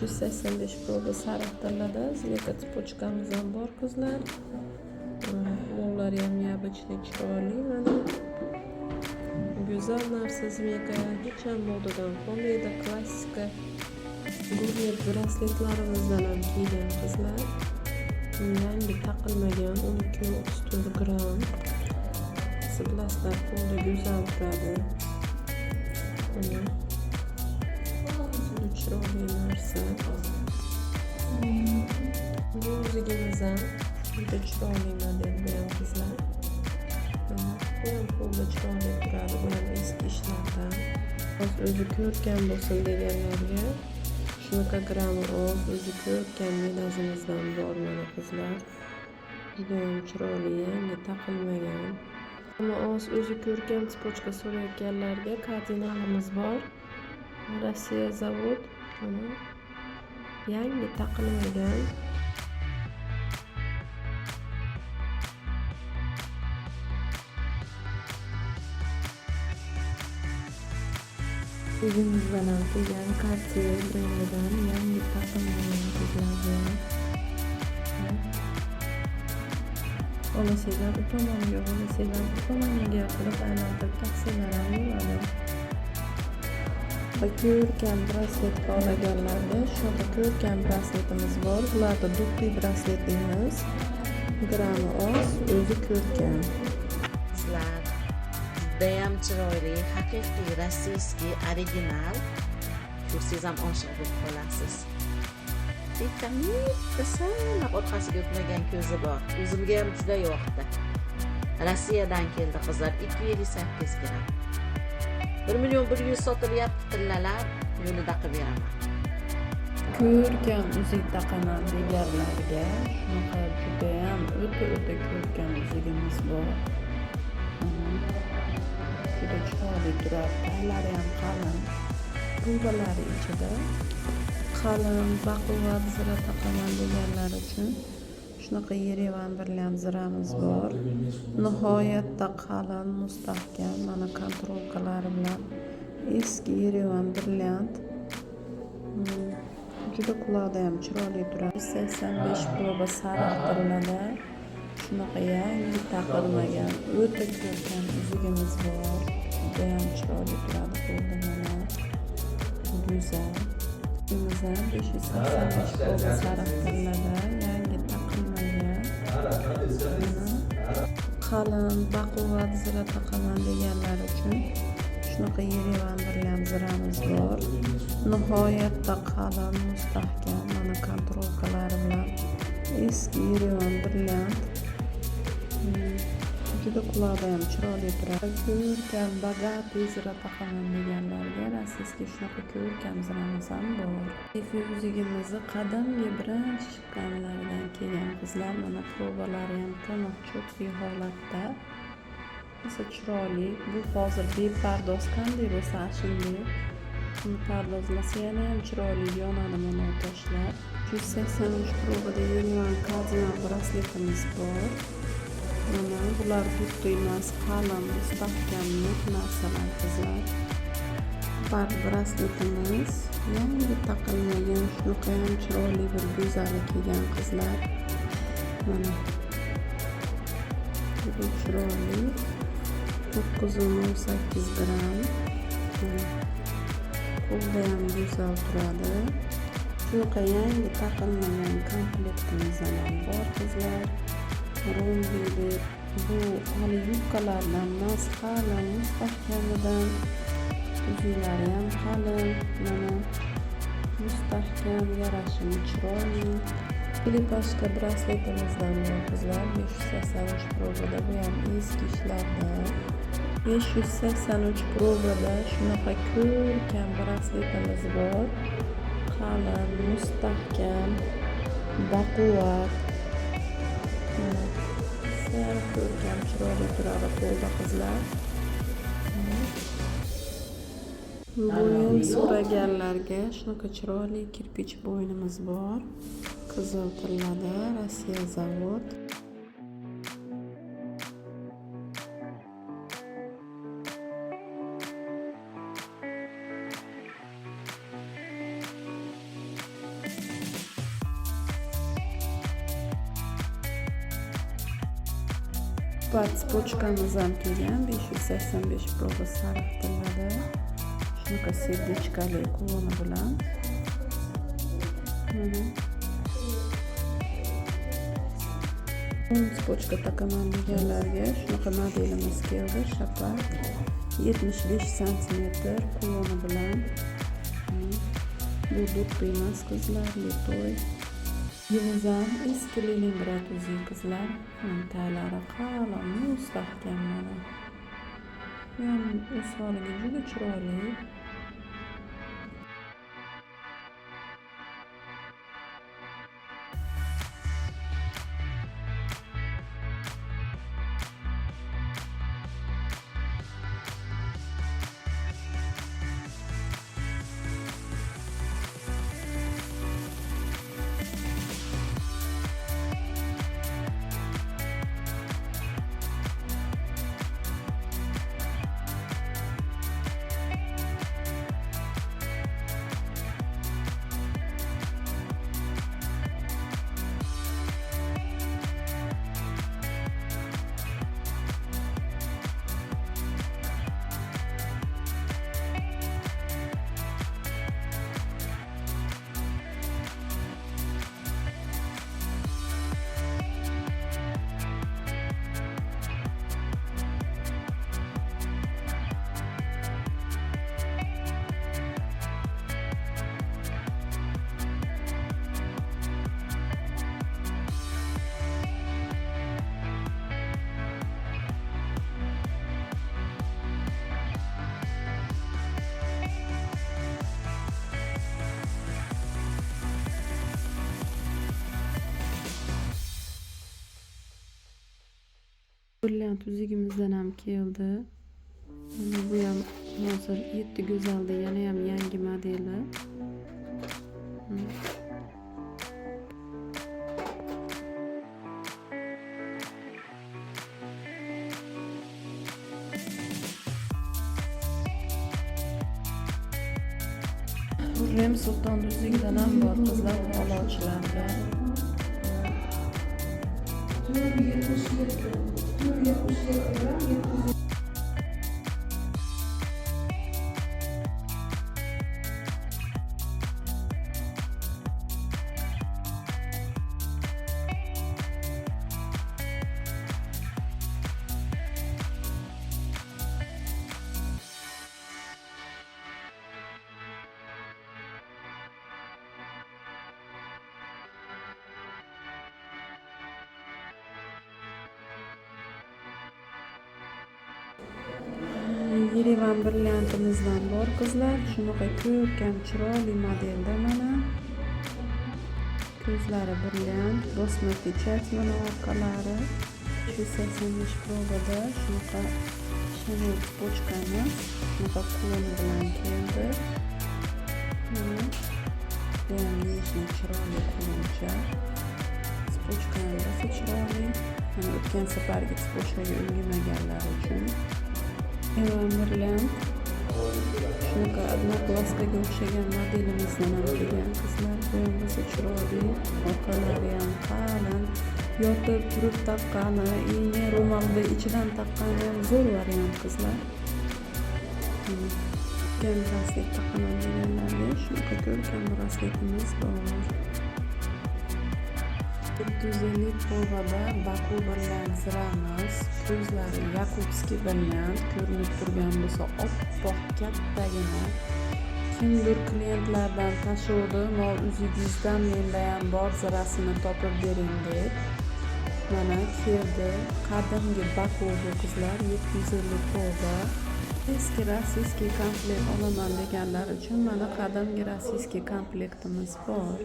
585 proba sariq tillada zleka цепочкamiz ham bor qizlar. Ular ham neobычный chiroyli mana. Go'zal narsa zmeyka, hech ham modadan qolmaydi, klassika gurnet brasletlarimizdan ham kiygan qizlar. Yangi taqilmagan 12.34 gram. Bilasizlar, qo'lda go'zal turadi. Mana chiroyli narsa. Bu o'zigimiz ham juda chiroyli model bu ham qizlar. Bu ham qo'lda chiroyli turadi, bu ham eski ishlardan. O'zi ko'rkam bo'lsin deganlarga shunaqa grami oz, o'zi ko'rkam medazimizdan bor mana qizlar. Juda ham chiroyli, yangi taqilmagan. Ammo oz o'zi ko'rkam цепочка so'rayotganlarga kardinalimiz bor. Rossiya zavod, mana yangi taqilmagan. O'zimizdan ham kelgan Cartier brendidan yangi taqilmagan qizlar. Olasizlar u tomoniga, olasizlar bu tomoniga qilib aylantirib taqsirlar ham bo'ladi. Ko'rkam braslet olaganlarda shunaqa ko'rkam brasletimiz bor. Bularda dupli brasletimiz. Grami oz, o'zi ko'rkam. Qizlar judayam chiroyli, haqiqiy rossiyskiy original. Ko'rsangiz ham oshiq bo'lib qolasiz. Bitta sal orqasiga o'tmagan ko'zi bor. O'zimga ham juda yoqdi. Rossiyadan keldi qizlar, 258 gram. 1.100.000 sotilyapti tillalar, yo'lida qilib beraman. Ko'rkam uzuk taqaman deganlarga shunaqa judayam o'ta ko'rkam uzugimiz bor. Juda chiroyli turadi, taglari ham qalin. Rubalari ichida qalin, baquvvat zira taqaman deganlar uchun shunaqa Yerevan birlam ziramiz bor. Nihoyatda qalin, mustahkam, mana kontrolkalari bilan eski Yerevan brilliant. Juda quloqda ham chiroyli turadi. 85 proba sariq tillada shunaqa yangi taqilmagan o'ta ko'rkam uzugimiz bor. Juda ham chiroyli turadi qo'lda mana. Go'zal. Biz ham 585 proba sariq tillada yangi taqilmagan. Qalin, baquvvat zira taqaman deganlar uchun shunaqa Yerevan birlam ziramiz bor. Nihoyatda qalin, mustahkam, mana kontrolkalari bilan eski Yerevan brilliant. Juda quloqda ham chiroyli turadi. Ko'rkam, bogatый zira taqaman deganlarga rossiyskiy shunaqa ko'rkam ziramiz ham bor. Uzugimizni qadimgi birinchi chiqqanlaridan kelgan qizlar, mana probalari ham tiniq, cho'tli holatda. Esa chiroyli. Bu hozir bepardoz qanday bo'lsa shunday. Uni pardozlasa yana ham chiroyli yonadi mana toshlar. 183 probada Yerevan kardinal brasletimiz bor. Mana bular buttu emas, qalin, mustahkam, net narsalar qizlar. Bar brasletimiz yangi taqilmagan, shunaqa ham chiroyli bir go'zali kelgan qizlar. Mana bu chiroyli 918 gram. Qo'lda ham go'zal turadi. Shunaqa yangi taqilmagan komplektimiz ham bor qizlar. Rombi bu hali yubkalardan emas, qalin, mustahkamidan. Uzuklari ham qalin, mana mustahkam, yarashimi chiroyli. Filipashka brasletimizdan bor qizlar, 583 probada, bu ham eski ishlardan. 583 probada shunaqa ko'rkam brasletimiz bor. Qalin, mustahkam, baquvvat. Sal ko'rkam chiroyli turadi qo'lda qizlar. Bo'yin so'raganlarga shunaqa chiroyli kirpich bo'ynimiz bor. Qizil tillada, Rossiya zavod. Spat spochkamiz ham kelgan 585 proba sariq tillada. Shunaqa serdichkali quvoni bilan. Spochka taqaman deganlarga shunaqa modelimiz keldi. Shapak 75 cm quvoni bilan. Bu do'ppi emas qizlar, litoy. Yuvizam eski Leningrad uzi qizlar. Taylari qalin, mustahkam mana. O'z holiga juda chiroyli. Brilliant uzugimizdan ham keldi. Bu ham hozir 7 go'zalda yana ham yangi modeli. Rem Sulton uzugidan ham bor qizlar halochilarda. Yerevan brilliantimizdan bor qizlar. Shunaqa ko'rkam chiroyli modelda mana. Ko'zlari brilliant, bosma pechat mana orqalari. 285 probada shunaqa Chanel spochkamiz shunaqa quvoni bilan keldi. Be'maniy chiroyli quvoncha. Spochkani rosa chiroyli. Mana o'tgan safargi spochkaga ulgurmaganlar uchun. Brilliant. Shunaqa odnoklaskaga o'xshagan modelimizdan ham kelgan qizlar. Bu ham rosa chiroyli. Orqalari ham qalin. Yotib turib taqqani, iynga ro'molni ichidan taqqani ham zo'r variant qizlar. Ko'rkam braslet taqaman deganlarga shunaqa ko'rkam brasletimiz bor. 750 provada Baku brilliant ziramiz. Ko'zlari Yakubskiy brilliant ko'rinib turgan bo'lsa oppoq kattagina. Kimdir klientlardan tashuvdi, mol uzingizdan menda ham bor zirasini topib bering deb. Mana keldi. Qadimgi Baku bu qizlar 750 prova. Eski rossiyskiy komplekt olaman deganlar uchun mana qadimgi rossiyskiy komplektimiz bor.